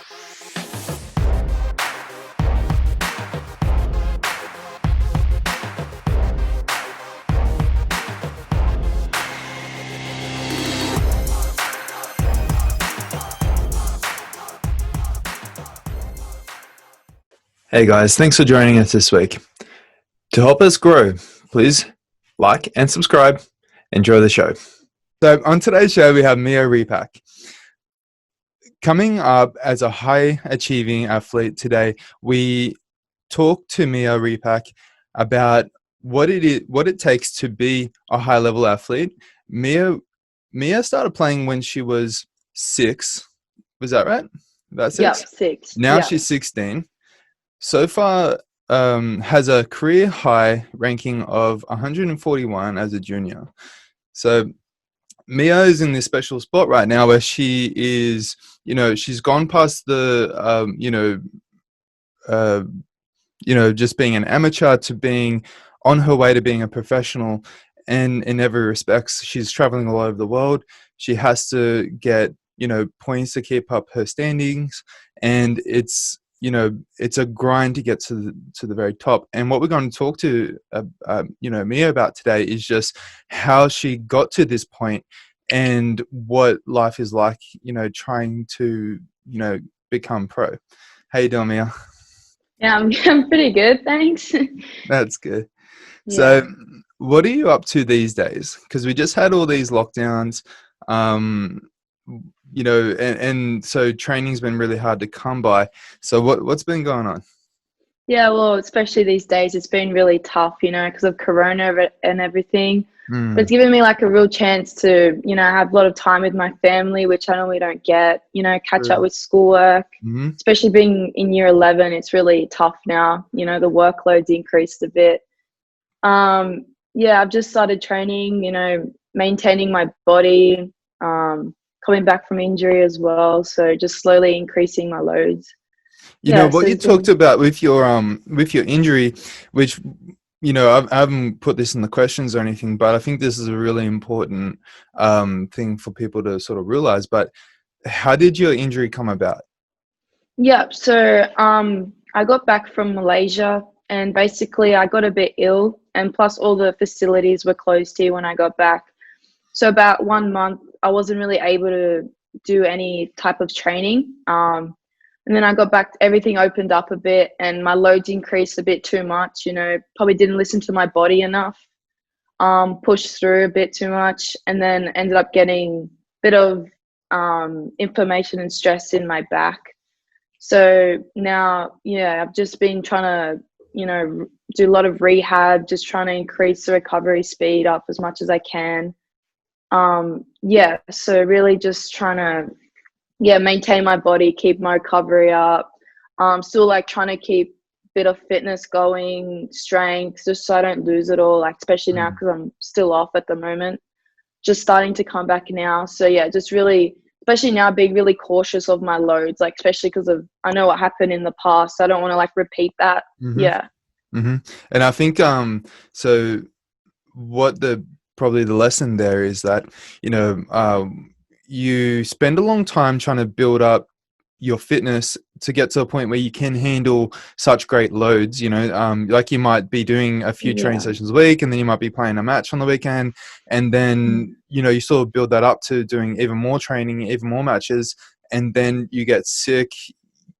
Hey guys, thanks for joining us this week. To help us grow, please like and subscribe. Enjoy the show. So on today's show, we have Mia Repac. Coming up as a high-achieving athlete today, we talk to Mia Repac about what it takes to be a high-level athlete. Mia started playing when she was 6. Was that right? About 6? Yep, 6. Now Yep. she's 16. So far, has a career high ranking of 141 as a junior. So Mia is in this special spot right now where she is, she's gone past the, just being an amateur to being on her way to being a professional. And in every respect, she's traveling all over the world. She has to get, points to keep up her standings. And it's a grind to get to the very top. And what we're going to talk to, Mia about today is just how she got to this point and what life is like, trying to, become pro. How you doing, Mia? Yeah, I'm pretty good, thanks. That's good. Yeah. So what are you up to these days? Because we just had all these lockdowns, and so training's been really hard to come by. So what's been going on? Yeah, well, especially these days, it's been really tough, because of Corona and everything. But it's given me like a real chance to, have a lot of time with my family, which I normally don't get, catch up with schoolwork. Mm-hmm. Especially being in year 11, it's really tough now. The workload's increased a bit. I've just started training, maintaining my body, coming back from injury as well. So just slowly increasing my loads. What you talked about with your injury, which, I haven't put this in the questions or anything, but I think this is a really important thing for people to sort of realize. But how did your injury come about? Yeah, so I got back from Malaysia and basically I got a bit ill, and plus all the facilities were closed here when I got back. So about 1 month, I wasn't really able to do any type of training. And then I got back, everything opened up a bit and my loads increased a bit too much, probably didn't listen to my body enough, pushed through a bit too much, and then ended up getting a bit of inflammation and stress in my back. So now, I've just been trying to, do a lot of rehab, just trying to increase the recovery speed up as much as I can. So really just trying to, maintain my body, keep my recovery up. Still like trying to keep a bit of fitness going, strength, just so I don't lose it all, like especially now because I'm still off at the moment. Just starting to come back now. So just really, especially now, being really cautious of my loads, like especially because I know what happened in the past. So I don't want to like repeat that. Mm-hmm. Yeah. Mm-hmm. And I think so what probably the lesson there is that, you spend a long time trying to build up your fitness to get to a point where you can handle such great loads, like you might be doing a few training sessions a week, and then you might be playing a match on the weekend, and then, you sort of build that up to doing even more training, even more matches, and then you get sick.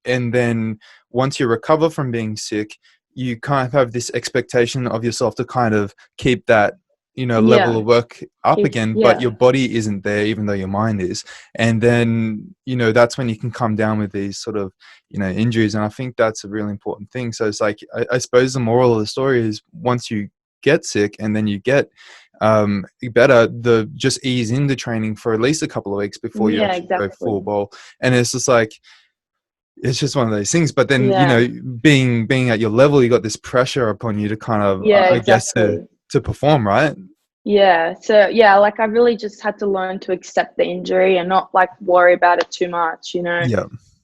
And then once you recover from being sick, you kind of have this expectation of yourself to kind of keep that, level of work up again, but your body isn't there, even though your mind is. And then, that's when you can come down with these sort of, injuries. And I think that's a really important thing. So it's like, I suppose the moral of the story is once you get sick and then you get better, just ease into training for at least a couple of weeks before you actually go full ball. And it's just like, it's just one of those things. But then, being at your level, you got this pressure upon you to kind of, I guess, to perform, right? Yeah. So like I really just had to learn to accept the injury and not like worry about it too much,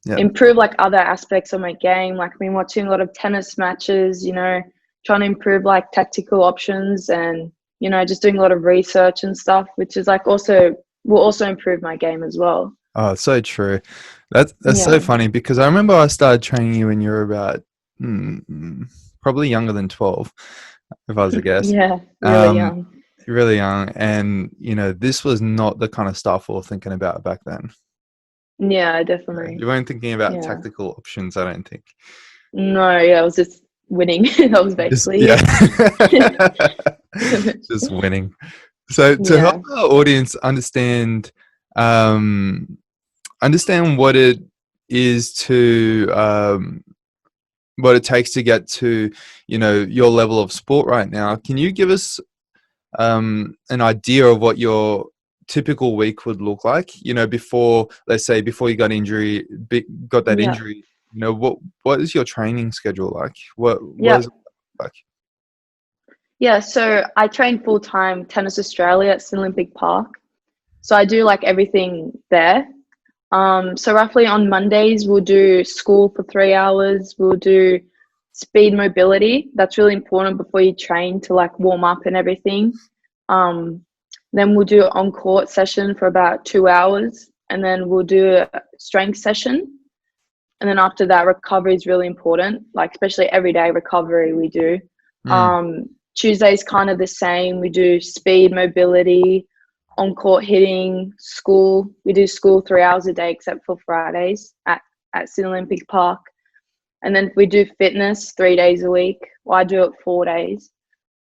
improve like other aspects of my game. Like I've been watching a lot of tennis matches, trying to improve like tactical options and, just doing a lot of research and stuff, which is like will also improve my game as well. Oh, so true. That's so Yeah. funny because I remember I started training you when you were about probably younger than 12, if I was to guess. Yeah, really Um, young. really young, and this was not the kind of stuff we were thinking about back then. Yeah, Yeah, definitely. you weren't thinking about Yeah. tactical options, I don't think. No, yeah, I was just winning. That was Just basically yeah, it. just winning. So to help Yeah. our audience um, understand what it is to what it takes to get to your level of sport right now, can you give us an idea of what your typical week would look like, before, let's say, before you got that Yeah. injury? What is your training schedule like? What Yeah. is it like? Yeah. So I train full time Tennis Australia at St Olympic Park. So I do like everything there. So roughly on Mondays we'll do school for 3 hours. We'll do speed mobility. That's really important before you train to like warm up and everything. Um, then we'll do an on court session for about 2 hours, and then we'll do a strength session. And then after that, recovery is really important, like especially everyday recovery we do. Mm, Tuesday's kind of the same. We do speed, mobility, on court hitting, school. We do school 3 hours a day except for Fridays at Sydney Olympic Park. And then we do fitness 3 days a week. Well, I do it 4 days.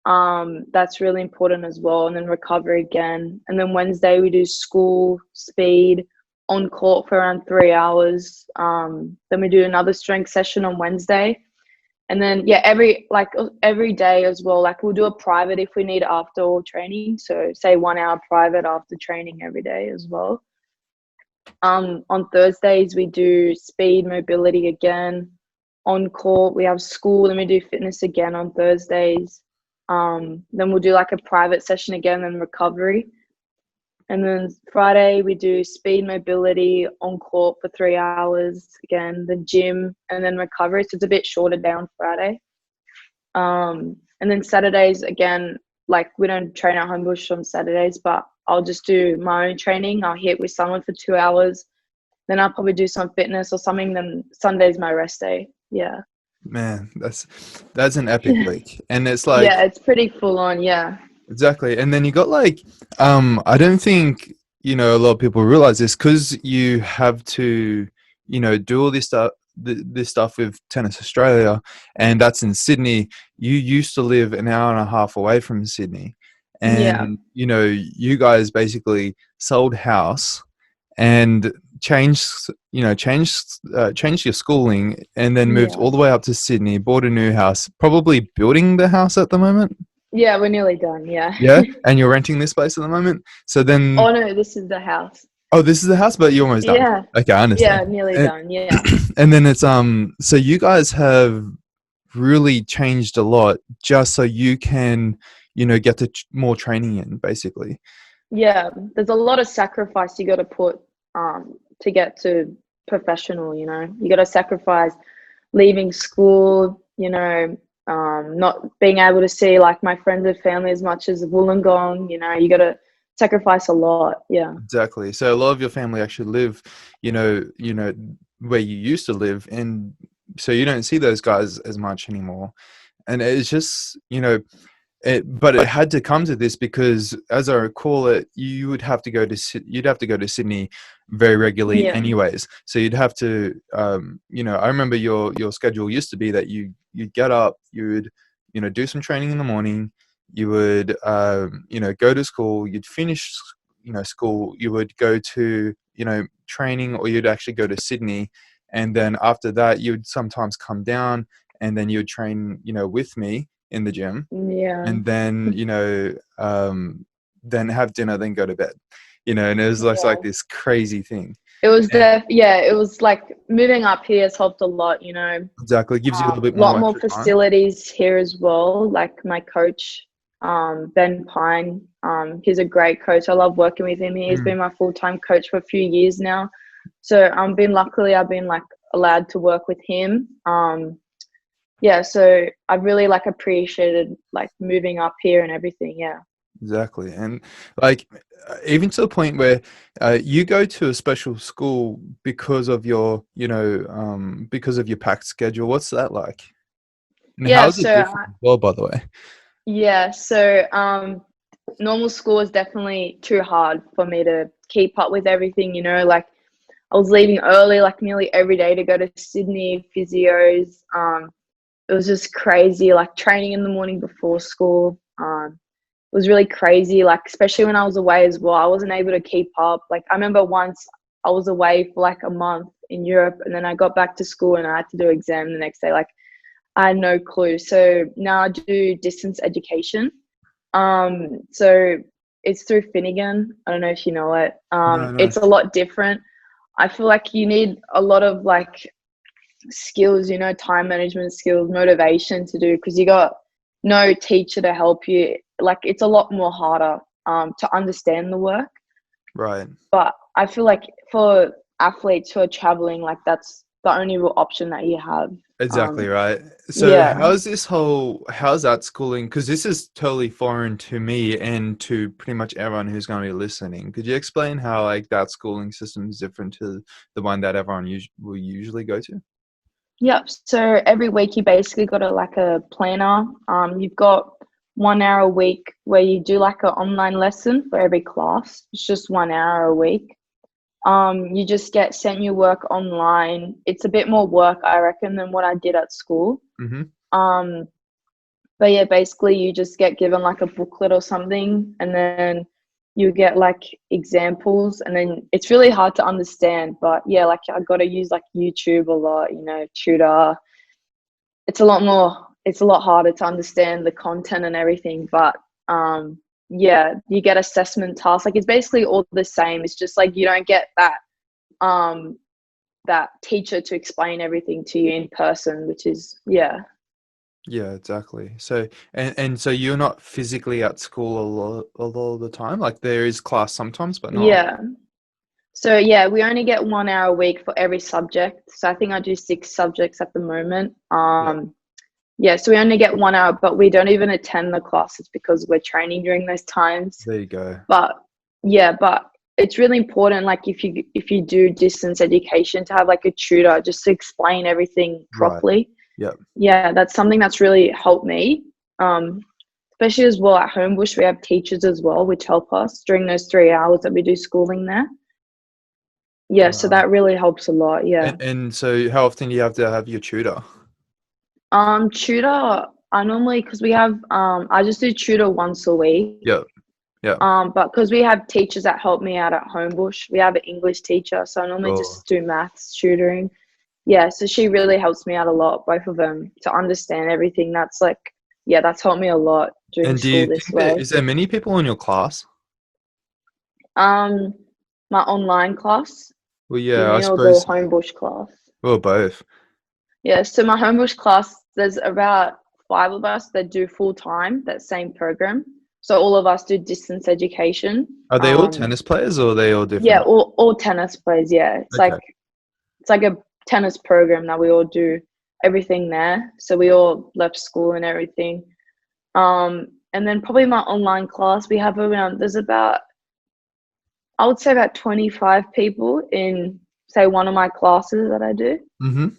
That's really important as well. And then recovery again. And then Wednesday we do school, speed, on court for around 3 hours. Then we do another strength session on Wednesday. And then yeah, every day as well. Like we'll do a private if we need after all training. So say 1 hour private after training every day as well. On Thursdays we do speed mobility again. On court we have school and we do fitness again on Thursdays. Then we'll do like a private session again and recovery. And then Friday we do speed mobility on court for 3 hours again, the gym and then recovery. So it's a bit shorter day on Friday. And then Saturdays again, like we don't train at Homebush on Saturdays, but I'll just do my own training. I'll hit with someone for 2 hours. Then I'll probably do some fitness or something. Then Sunday's my rest day. Yeah. man, that's an epic week, and it's like, Yeah, it's pretty full on. Yeah. exactly. And then you got like, I don't think, a lot of people realize this because you have to, do all this stuff, this stuff with Tennis Australia, and that's in Sydney. You used to live an hour and a half away from Sydney, Yeah. and, you guys basically sold house and changed your schooling, and then moved Yeah. all the way up to Sydney, bought a new house, probably building the house at the moment. Yeah, we're nearly done. Yeah. Yeah, and you're renting this place at the moment. So then, Oh no, this is the house. oh, this is the house, but you're almost done. Yeah. Okay, I understand. Yeah, nearly And, done. Yeah. and then it's so you guys have really changed a lot just so you can, get to more training in, basically. Yeah. There's a lot of sacrifice you got to put to get to professional, you know. You got to sacrifice leaving school, not being able to see like my friends and family as much as Wollongong, you got to sacrifice a lot. Yeah. Exactly. So a lot of your family actually live, where you used to live, and so you don't see those guys as much anymore. And it's just, but it had to come to this because, as I recall it, you'd have to go to Sydney very regularly, Yeah. anyways. So you'd have to, I remember your schedule used to be that you'd get up, you would, do some training in the morning, you would, go to school, you'd finish, school, you would go to, training, or you'd actually go to Sydney, and then after that, you'd sometimes come down, and then you'd train, with me in the gym, Yeah. and then then have dinner, then go to bed, and it was just like Yeah. this crazy thing. And It was like moving up here has helped a lot, exactly, gives you a little bit A lot more more extra time. facilities here as well. Like my coach, Ben Pine, he's a great coach. I love working with him. He's Mm, been my full-time coach for a few years now. So I've been like allowed to work with him. Yeah, so I really like appreciated like moving up here and everything. Yeah. Exactly. And like, even to the point where you go to a special school because of your, because of your packed schedule. What's that like? And how Yeah, is it so different as well, by the way? yeah, so normal school is definitely too hard for me to keep up with everything, like I was leaving early like nearly every day to go to Sydney physios. It was just crazy, like training in the morning before school. It was really crazy, like especially when I was away as well. I wasn't able to keep up. Like I remember once I was away for like a month in Europe, and then I got back to school and I had to do an exam the next day. Like I had no clue. So now I do distance education. So it's through Finnegan. I don't know if you know it. No, no. It's a lot different. I feel like you need a lot of like skills, time management skills, motivation to do, because you got no teacher to help you. Like it's a lot more harder to understand the work. Right. But I feel like for athletes who are traveling, like that's the only real option that you have. Exactly right. So Yeah. how's that schooling? Because this is totally foreign to me and to pretty much everyone who's going to be listening. Could you explain how like that schooling system is different to the one that everyone will usually go to? Yep. So every week you basically got a planner. You've got 1 hour a week where you do like an online lesson for every class. It's just 1 hour a week. You just get sent your work online. It's a bit more work, I reckon, than what I did at school. Mm-hmm. Um, but yeah, basically you just get given like a booklet or something, and then you get like examples, and then it's really hard to understand. But yeah, like I got to use like YouTube a lot, tutor. It's a lot harder to understand the content and everything. But yeah, you get assessment tasks. Like it's basically all the same. It's just like you don't get um that teacher to explain everything to you in person, which is yeah. Yeah, exactly. So and so you're not physically at school a lot of the time. Like there is class sometimes, but not. Yeah. So yeah, we only get 1 hour a week for every subject. So I think I do 6 subjects at the moment. Yeah. Yeah, so we only get 1 hour, but we don't even attend the classes because we're training during those times. There you go. But yeah, but it's really important, like if you do distance education, to have like a tutor just to explain everything Right. properly. Yep. Yeah, that's something that's really helped me. Especially as well at Homebush, we have teachers as well, which help us during those 3 hours that we do schooling there. Yeah, so Wow. that really helps a lot. Yeah. And so how often do you have to have your tutor? Tutor, I normally, because we have I just do tutor once a week. Yep. Yep. But because we have teachers that help me out at Homebush, we have an English teacher, so I normally Sure. just do maths tutoring. Yeah, so she really helps me out a lot, both of them, to understand everything. That's like, yeah, that's helped me a lot doing And do school you this think that way. is there many people in your class? Um, my online class, Well, you yeah, I mean, or the suppose. Homebush class? Well, both. Yeah, so my Homebush class, there's about 5 of us that do full time that same program. So all of us do distance education. Are they all tennis players or are they all Yeah, different? all tennis players. Yeah, Okay. it's like a tennis program that we all do everything there. So we all left school and everything. And then probably my online class, we have around, there's about, I would say about 25 people in, say, one of my classes that I do. Mm-hmm. And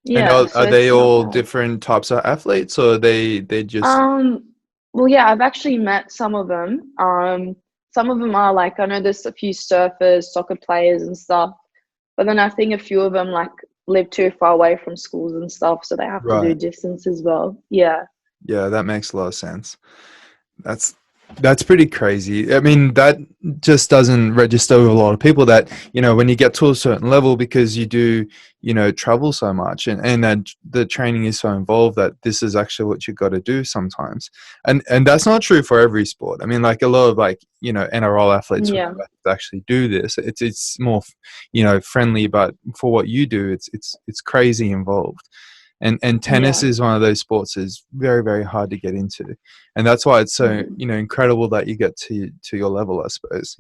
Yeah, so are they it's not all bad. different types of athletes or they just Well, yeah, I've actually met some of them. Some of them are like, I know there's a few surfers, soccer players and stuff, but then I think a few of them like live too far away from schools and stuff, so they have to do right? distance as well. Yeah. Yeah, that makes a lot of sense. That's that's pretty crazy. I mean, that just doesn't register with a lot of people that, when you get to a certain level because you do, travel so much and that the training is so involved that this is actually what you got to do sometimes. And that's not true for every sport. I mean, like a lot of like, NRL athletes would Yeah. never have to actually do this. It's more, friendly, but for what you do, it's crazy involved. And tennis Yeah. is one of those sports is very, very hard to get into, and that's why it's so Mhm. incredible that you get to your level, I suppose.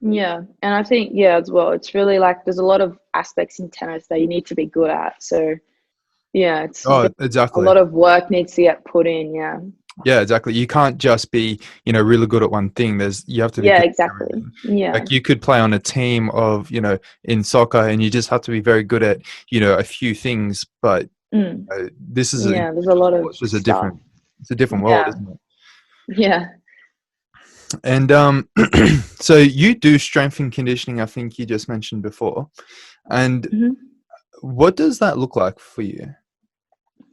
Yeah. And I think, yeah, as well, it's really like there's a lot of aspects in tennis that you need to be good at. So, yeah, it's Oh, a exactly. lot of work needs to get put in. Yeah. Yeah, exactly. You can't just be, really good at one thing. You have to be Yeah, good at exactly. everything. Yeah. Like you could play on a team of, in soccer, and you just have to be very good at, a few things. But Mm. this is Yeah, there's a lot of it's just stuff. it's a different world, Yeah. isn't it? Yeah. And so you do strength and conditioning, I think you just mentioned before. And Hmm. what does that look like for you?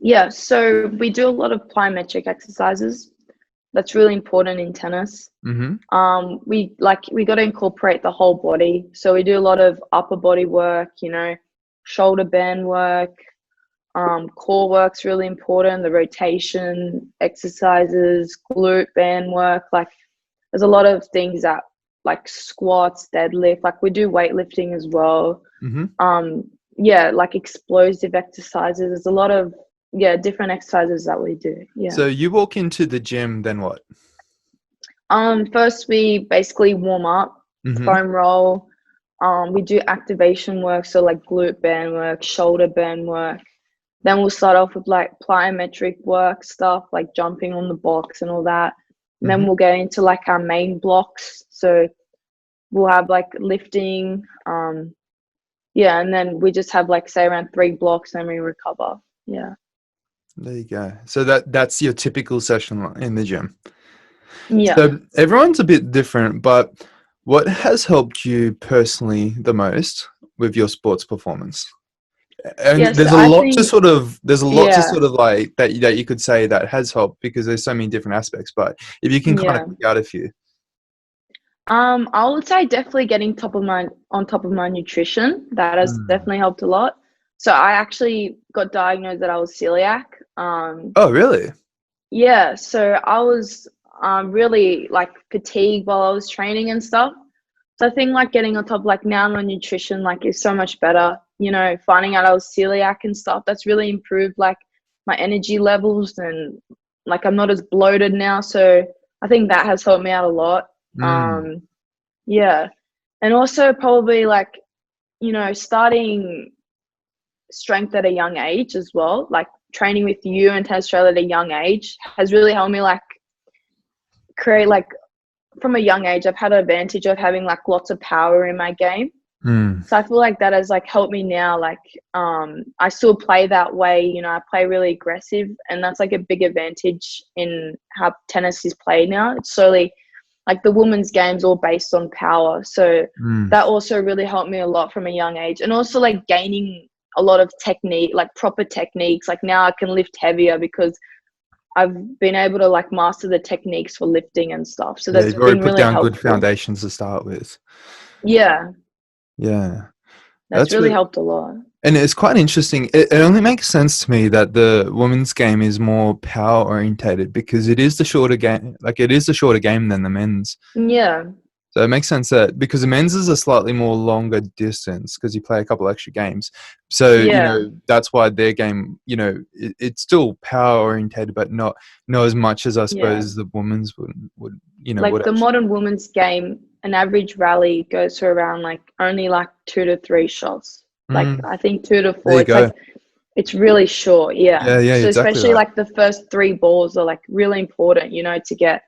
Yeah, so we do a lot of plyometric exercises. That's really important in tennis. Mm-hmm. We got to incorporate the whole body. So we do a lot of upper body work, shoulder band work, core work's really important, the rotation exercises, glute band work. Like there's a lot of things that like squats, deadlift, like we do weightlifting as well. Mm-hmm. Yeah, like explosive exercises. There's a lot of different exercises that we do. Yeah. So you walk into the gym, then what? First we basically warm up, Mm-hmm. foam roll. We do activation work, so like glute band work, shoulder band work. Then we'll start off with like plyometric work stuff, like jumping on the box and all that. And then Mm-hmm. we'll get into like our main blocks. So we'll have like lifting, and then we just have like say around 3 blocks, and then we recover. Yeah. There you go. So that's your typical session in the gym. Yeah. So everyone's a bit different, but what has helped you personally the most with your sports performance? And Yeah. So I think, there's a lot to yeah, sort of like that you could say that has helped because there's so many different aspects. But if you can kind of yeah. pick out a few. I would say definitely getting on top of my nutrition. That has Mm. definitely helped a lot. So I actually got diagnosed that I was celiac. Oh, really? Yeah, so I was really like fatigued while I was training and stuff. So I think like getting on top, like now my nutrition like is so much better. Finding out I was celiac and stuff, that's really improved like my energy levels, and like I'm not as bloated now. So I think that has helped me out a lot. Mm. Um, yeah, and also probably like starting strength at a young age as well. Like training with you and Tennis Australia at a young age has really helped me like create like from a young age. I've had an advantage of having like lots of power in my game. Mm. So I feel like that has like helped me now. Like I still play that way. I play really aggressive, and that's like a big advantage in how tennis is played now. It's slowly like the women's game's all based on power. So Mm. that also really helped me a lot from a young age, and also like gaining a lot of technique, like proper techniques. Like now I can lift heavier because I've been able to like master the techniques for lifting and stuff. So Yeah, that's you've already been put really down good helpful. foundations to start with. Yeah, Yeah, that's that's really really. helped a lot. And it's quite interesting. It only makes sense to me that the women's game is more power orientated because it is the shorter game. Like it is the shorter game than the men's. Yeah, So it makes sense that because the men's is a slightly more longer distance because you play a couple extra games. So, yeah, that's why their game, it's still power orientated, but not as much as I yeah. suppose the women's would Like the actually. modern women's game, an average rally goes for around like only like 2 to 3 shots. Like Mm, I think 2 to 4. there you It's like go. it's really short. Yeah. Yeah, yeah, So exactly especially right. like the first 3 balls are like really important. To get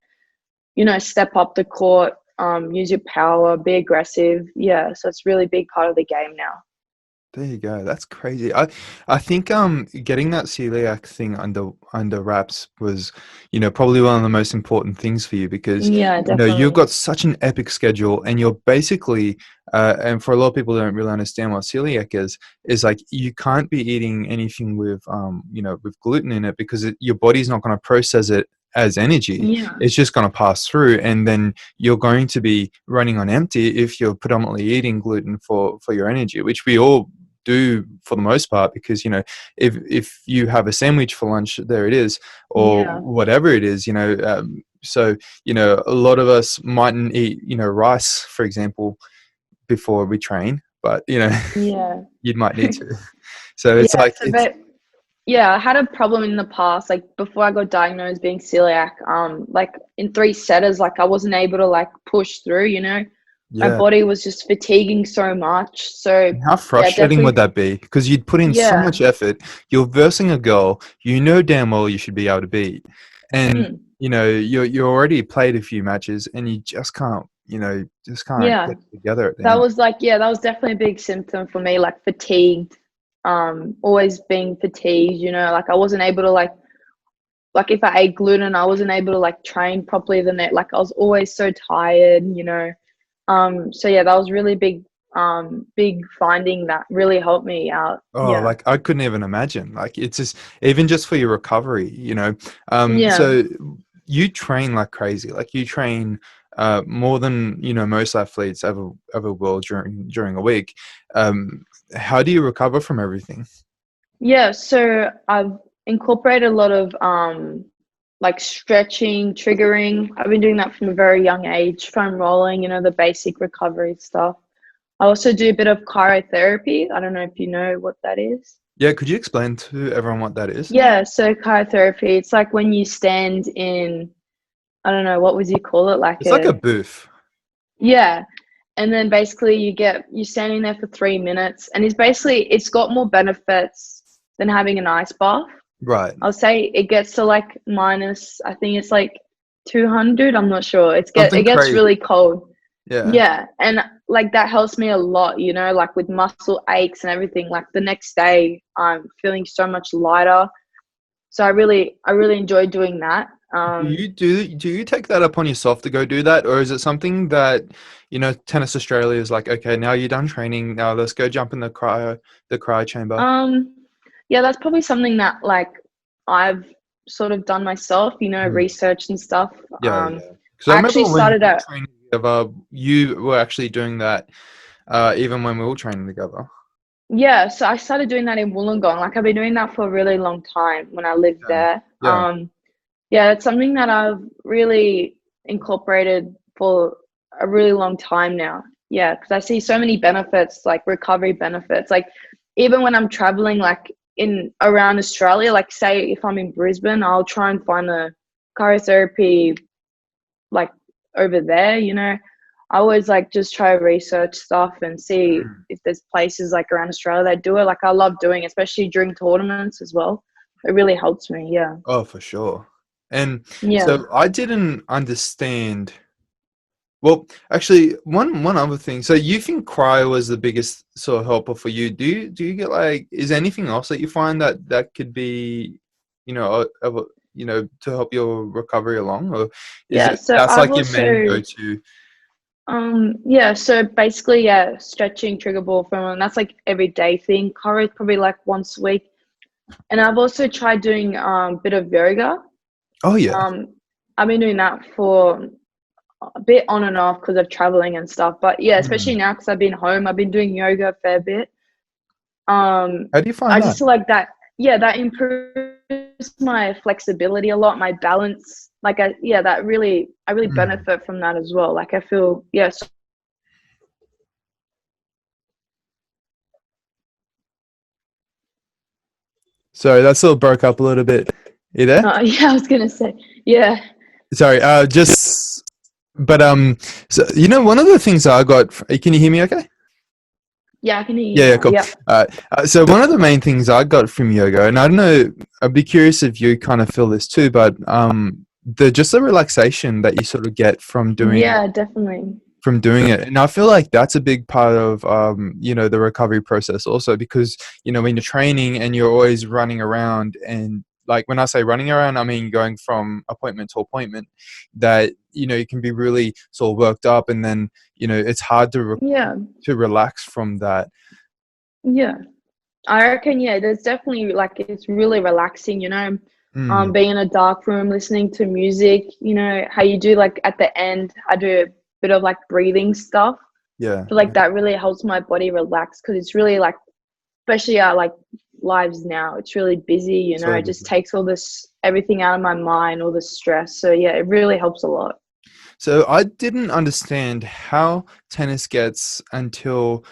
step up the court, use your power, be aggressive. Yeah. So it's really big part of the game now. There you go. That's crazy. I think getting that celiac thing under wraps was, probably one of the most important things for you because, Yeah, you've definitely. got such an epic schedule and you're basically and for a lot of people who don't really understand what celiac is like you can't be eating anything with with gluten in it because your body's not going to process it as energy. Yeah. It's just going to pass through and then you're going to be running on empty if you're predominantly eating gluten for your energy, which we all do for the most part because if you have a sandwich for lunch, there it is, or Yeah. whatever it is, so a lot of us mightn't eat rice, for example, before we train, but Yeah. you might need to. So it's Yeah. like So, but yeah, I had a problem in the past, like before I got diagnosed being celiac. Like in 3 setters, like I wasn't able to like push through. My yeah. body was just fatiguing so much. So How yeah, frustrating would definitely. that be? Because you'd put in so Yeah. much effort. You're versing a girl you know damn well you should be able to beat, and Mm. you know, you already played a few matches and you just can't, just can't Yeah. get it together at the That end. was like, yeah, that was definitely a big symptom for me, like fatigued, always being fatigued, like I wasn't able to like if I ate gluten, I wasn't able to like train properly the net. Like I was always so tired, So yeah, that was really big finding that really helped me out. Oh, Yeah. like I couldn't even imagine. Like it's just even just for your recovery, Yeah. So you train like crazy. Like you train more than most athletes ever will during a week. How do you recover from everything? Yeah. So I've incorporated a lot of like stretching, triggering. I've been doing that from a very young age, foam rolling, the basic recovery stuff. I also do a bit of cryotherapy. I don't know if you know what that is. Yeah, could you explain to everyone what that is? Yeah, so cryotherapy, it's like when you stand in, I don't know, what would you call it? Like It's like a booth. yeah. And then basically you're standing there for 3 minutes and it's got more benefits than having an ice bath. Right. I'll say it gets to like minus, I think it's like 200. I'm not sure. It Something gets crazy. really cold. Yeah. Yeah. And like that helps me a lot, like with muscle aches and everything. Like the next day I'm feeling so much lighter. So I really enjoy doing that. Do you take that upon yourself to go do that, or is it something that Tennis Australia is like, okay, now you're done training, now let's go jump in the cryo chamber? Um, yeah, that's probably something that like I've sort of done myself, Mm. research and stuff. Yeah, yeah. Because I I remember actually when we started were out, training together, you were actually doing that, even when we were training together. yeah, so I started doing that in Wollongong. Like I've been doing that for a really long time when I lived Yeah, there. yeah. Yeah, it's something that I've really incorporated for a really long time now. Yeah, because I see so many benefits, like recovery benefits. Like even when I'm traveling, like in around Australia, like say if I'm in Brisbane, I'll try and find a cryotherapy like over there. I always like just try to research stuff and see Mm. if there's places like around Australia that do it. Like I love doing it, especially during tournaments as well. It really helps me. Yeah. Oh, for sure. And Yeah. so I didn't understand. Well, actually, one other thing. So you think cryo was the biggest sort of helper for you? Do you get like? Is there anything else that you find that could be, to help your recovery along, or is Yeah, it so that's I've like your main also go-to? yeah, so basically yeah, stretching, trigger ball from that's like everyday thing. Chiro is probably like once a week. And I've also tried doing a bit of yoga. Oh yeah. Um I've been doing that for a bit on and off because of traveling and stuff. But yeah, especially Mm. now because I've been home, I've been doing yoga a fair bit. How do you I find that? just feel like that, yeah, that improves my flexibility a lot, my balance. Like I really Mm. benefit from that as well. Like I feel, yeah. Sorry, that sort of broke up a little bit. You there? Yeah, I was gonna say, yeah, Sorry. Just. But so one of the things I got. Can you hear me? Okay. yeah, I can hear you Yeah, yeah, now. cool. Yeah, So one of the main things I got from yoga, and I don't know, I'd be curious if you kind of feel this too, but the relaxation that you sort of get yeah, definitely. from doing it, and I feel like that's a big part of the recovery process also, because when you're training and you're always running around, and like when I say running around, I mean going from appointment to appointment, that you can be really sort of worked up, and then it's hard Yeah, to relax from that. yeah. I reckon, yeah, there's definitely like it's really relaxing, Mm, being in a dark room, listening to music, how you do like at the end, I do a bit of like breathing stuff. yeah, I feel like that really helps my body relax because it's really like, especially our like lives now, it's really busy, so it just takes all this, everything out of my mind, all the stress. So yeah, it really helps a lot. So I didn't understand how tennis gets until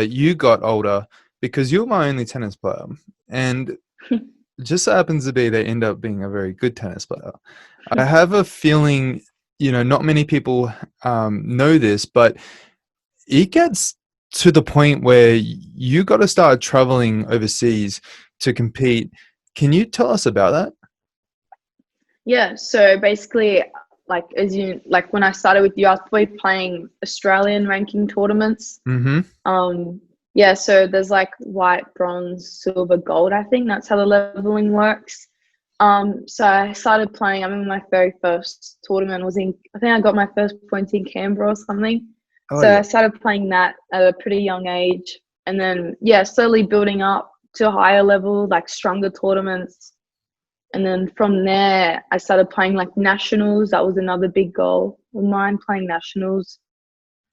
you got older, because you're my only tennis player, and it just so happens to be they end up being a very good tennis player. I have a feeling, not many people know this, but it gets to the point where you got to start traveling overseas to compete. Can you tell us about that? Yeah, so basically, like as you like when I started with you, I was probably playing Australian ranking tournaments. Mm-hmm. Um, yeah, so there's like white, bronze, silver, gold. I think that's how the leveling works. So I started playing. I remember my very first tournament was in. I think I got my first points in Canberra or something. Oh So yeah. I started playing that at a pretty young age, and then yeah, slowly building up to a higher level, like stronger tournaments. And then from there, I started playing like nationals. That was another big goal of mine, playing nationals.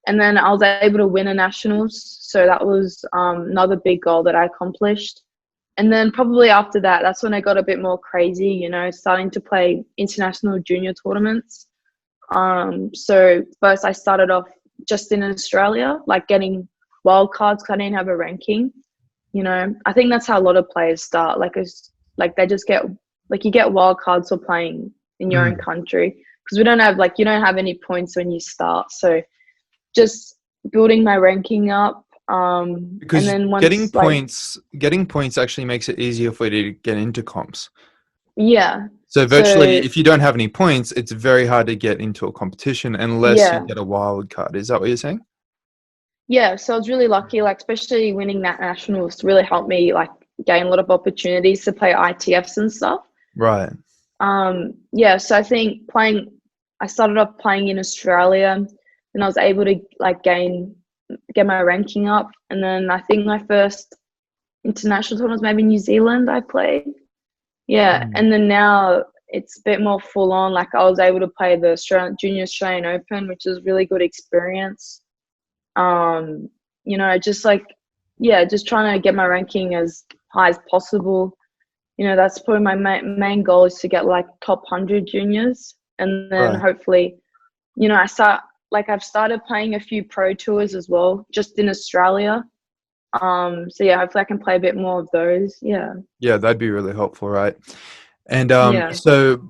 And then I was able to win a nationals. So that was another big goal that I accomplished. And then probably after that, that's when I got a bit more crazy, you know, starting to play international junior tournaments. So first I started off just in Australia, like getting wild cards because I didn't have a ranking. You know, I think that's how a lot of players start. Like they just get like you get wild cards for playing in your own Mm. country because we don't have like you don't have any points when you start. So just building my ranking up. And Because then once like getting points actually makes it easier for you to get into comps. yeah, So virtually, so if you don't have any points, it's very hard to get into a competition unless you yeah, get a wild card. Is that what you're saying? yeah. So I was really lucky, like especially winning that nationals really helped me like gain a lot of opportunities to play ITFs and stuff. Right. Yeah, so I think I started off playing in Australia, and I was able to like get my ranking up, and then I think my first international tournament was maybe New Zealand I played. Yeah, Mm. and then now it's a bit more full on. Like I was able to play the Junior Australian Open, which is really good experience. Um, you know, just like yeah, just trying to get my ranking as high as possible. You know, that's probably my main goal is to get like top 100 juniors, and then Right. hopefully, you know, I've started playing a few pro tours as well, just in Australia. So yeah, hopefully I can play a bit more of those. Yeah, Yeah, that'd be really helpful, right? And yeah. so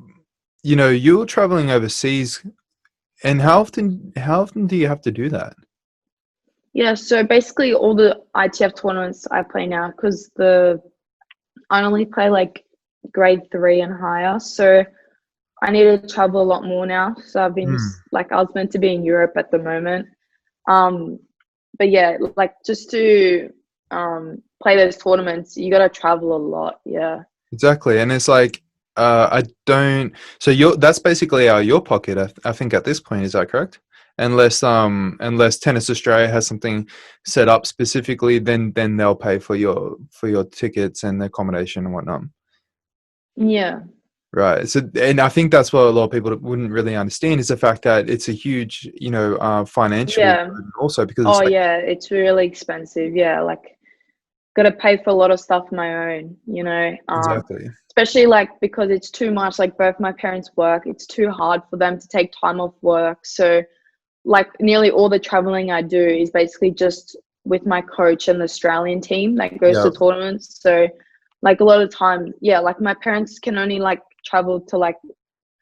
you're traveling overseas, and how often do you have to do that? Yeah, so basically all the ITF tournaments I play now because the I only play like grade 3 and higher, so I need to travel a lot more now. So I've been Mm. like I was meant to be in Europe at the moment, um, but yeah, like just to play those tournaments, you got to travel a lot. Yeah, Exactly, and it's like I don't. So that's basically out of your pocket. I think at this point, is that correct? Unless Tennis Australia has something set up specifically, then they'll pay for your tickets and accommodation and whatnot. yeah, Right. So, and I think that's what a lot of people wouldn't really understand is the fact that it's a huge, financial yeah. burden also because Oh it's like yeah, it's really expensive. Yeah, like got to pay for a lot of stuff on my own. You know, exactly. especially like because it's too much. Like both my parents work, it's too hard for them to take time off work. So like nearly all the traveling I do is basically just with my coach and the Australian team that goes Yeah. to tournaments. So like a lot of time, yeah, like my parents can only like travel to like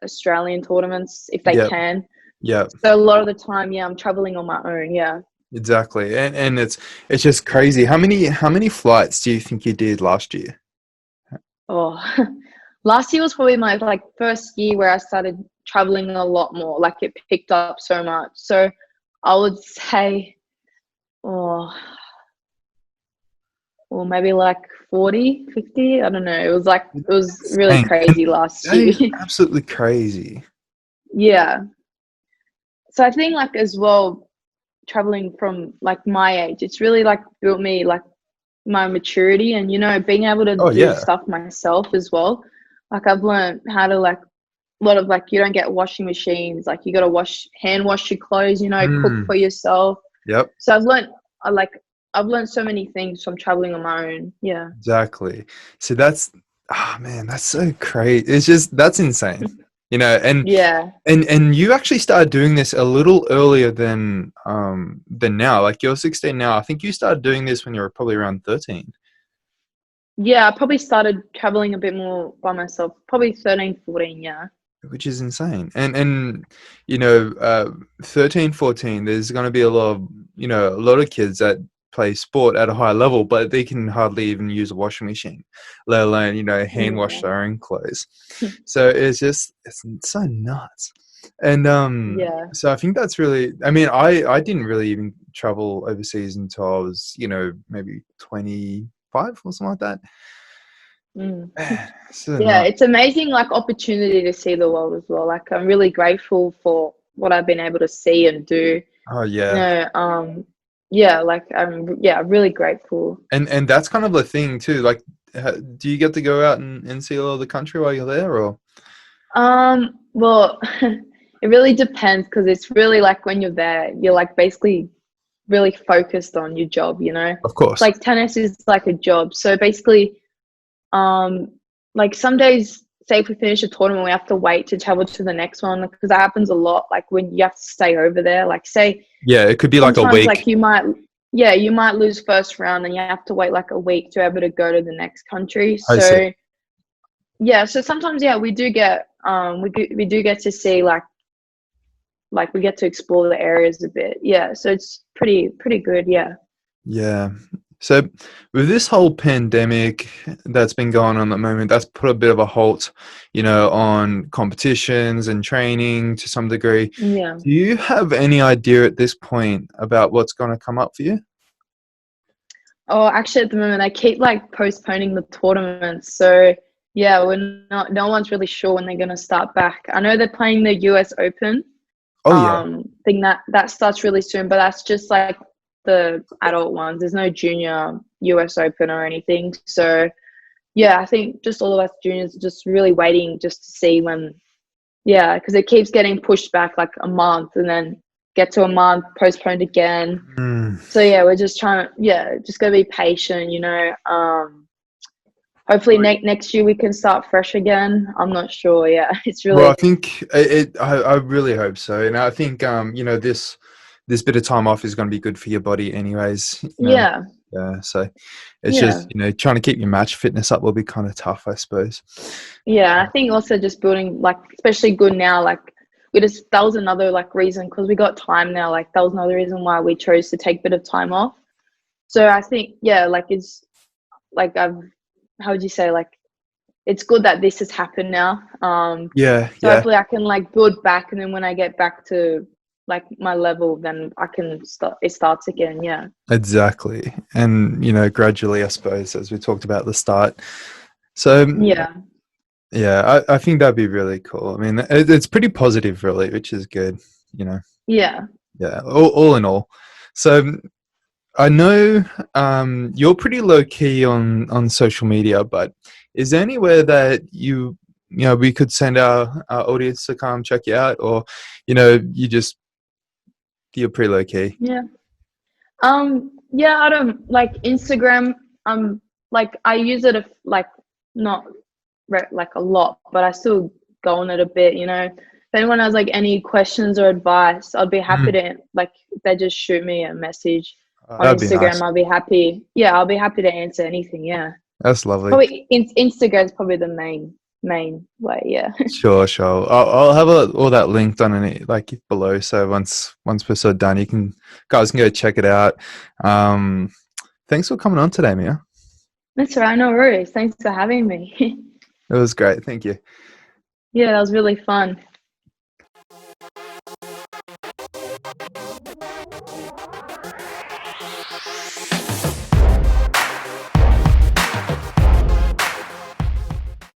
Australian tournaments if they Yeah. can. Yeah. So a lot of the time, yeah, I'm traveling on my own. Yeah. Exactly. And it's just crazy. How many flights do you think you did last year? Oh, last year was probably my like first year where I started traveling a lot more. Like it picked up so much. So I would say, oh, or maybe like 40, 50. I don't know. It was really Dang, crazy last that year. is absolutely crazy. Yeah. So I think like as well, traveling from like my age, it's really like built me like my maturity and you know being able to Oh do yeah. stuff myself as well. Like I've learned how to like a lot of like you don't get washing machines. Like you got to hand wash your clothes. You know, cook Mm. for yourself. Yep. So I like I've learned so many things from traveling on my own. Yeah. Exactly. So man, that's so crazy. It's just that's insane. And Yeah. and you actually started doing this a little earlier than now. Like you're 16 now. I think you started doing this when you were probably around 13, Yeah, I probably started traveling a bit more by myself, probably 13, 14, yeah. which is insane. And 13, 14, there's going to be a lot of kids that play sport at a high level, but they can hardly even use a washing machine, let alone, you know, hand wash their own clothes. So it's so nuts. And Yeah. so I think that's really, I mean, I didn't really even travel overseas until I was, you know, maybe 25 or something like that. Mm. Man, so Yeah, nuts. it's amazing, like, opportunity to see the world as well. Like, I'm really grateful for what I've been able to see and do. Oh You yeah. know, yeah, like, I'm, yeah, really grateful. And that's kind of the thing too. Like, do you get to go out and see all of the country while you're there, or? Well, it really depends because it's really like when you're there, you're like basically really focused on your job, you know? Of course. Like tennis is like a job. So basically, um, like some days, say if we finish a tournament, we have to wait to travel to the next one because that happens a lot. Like when you have to stay over there, like say Yeah, it could be like a sometimes like week. you might, yeah, you might lose first round and you have to wait like a week to be able to go to the next country. I see. So yeah, so sometimes yeah, we do get we do get to see like we get to explore the areas a bit. Yeah, so it's pretty good. Yeah. Yeah. So with this whole pandemic that's been going on at the moment, that's put a bit of a halt, you know, on competitions and training to some degree. Yeah. Do you have any idea at this point about what's going to come up for you? Oh, actually, at the moment, I keep like postponing the tournaments. So yeah, we're not. No one's really sure when they're gonna start back. I know they're playing the U.S. Open. Oh yeah. Thing that starts really soon, but that's just like the adult ones. There's no junior U.S. Open or anything. So yeah, I think just all of us juniors are just really waiting just to see when. Yeah, because it keeps getting pushed back like a month, and then get to a month, postponed again. Mm. So yeah, we're just trying to, yeah, just gotta be patient, you know. Hopefully next year we can start fresh again. I'm not sure. Yeah, it's Well, I really, think I really hope so, and I think you know, this bit of time off is going to be good for your body, anyways. You know, yeah, yeah. So it's yeah, just, you know, trying to keep your match fitness up will be kind of tough, I suppose. yeah. I think also just building like, especially good now, like we just that was another like reason because we got time now. Like that was another reason why we chose to take a bit of time off. So I think yeah, like it's like I've how would you say like it's good that this has happened now. Yeah, So yeah, hopefully I can like build back, and then when I get back to like my level, then I can start. It starts again. Yeah. exactly. And you know, gradually, I suppose, as we talked about at the start. So Yeah. yeah, I think that'd be really cool. I mean, it's pretty positive, really, which is good. You know, Yeah. yeah. All in all, so I know you're pretty low key on social media, but is there anywhere that you know we could send our audience to come check you out, or you know you're pretty low key? Yeah. Yeah. I don't like Instagram. Like I use it if like not like a lot, but I still go on it a bit. You know, if anyone has like any questions or advice, I'd be happy Mm, to like if they just shoot me a message on that'd be Instagram. nice. I'll be happy. Yeah, I'll be happy to answer anything. Yeah. That's lovely. Probably Instagram is probably the main way. Yeah. Sure, sure. I'll have all that linked on it like below. So once we're so done, you can guys can go check it out. Um, Thanks for coming on today, Mia. That's all right. No worries. Thanks for having me. It was great. Thank you. Yeah, that was really fun.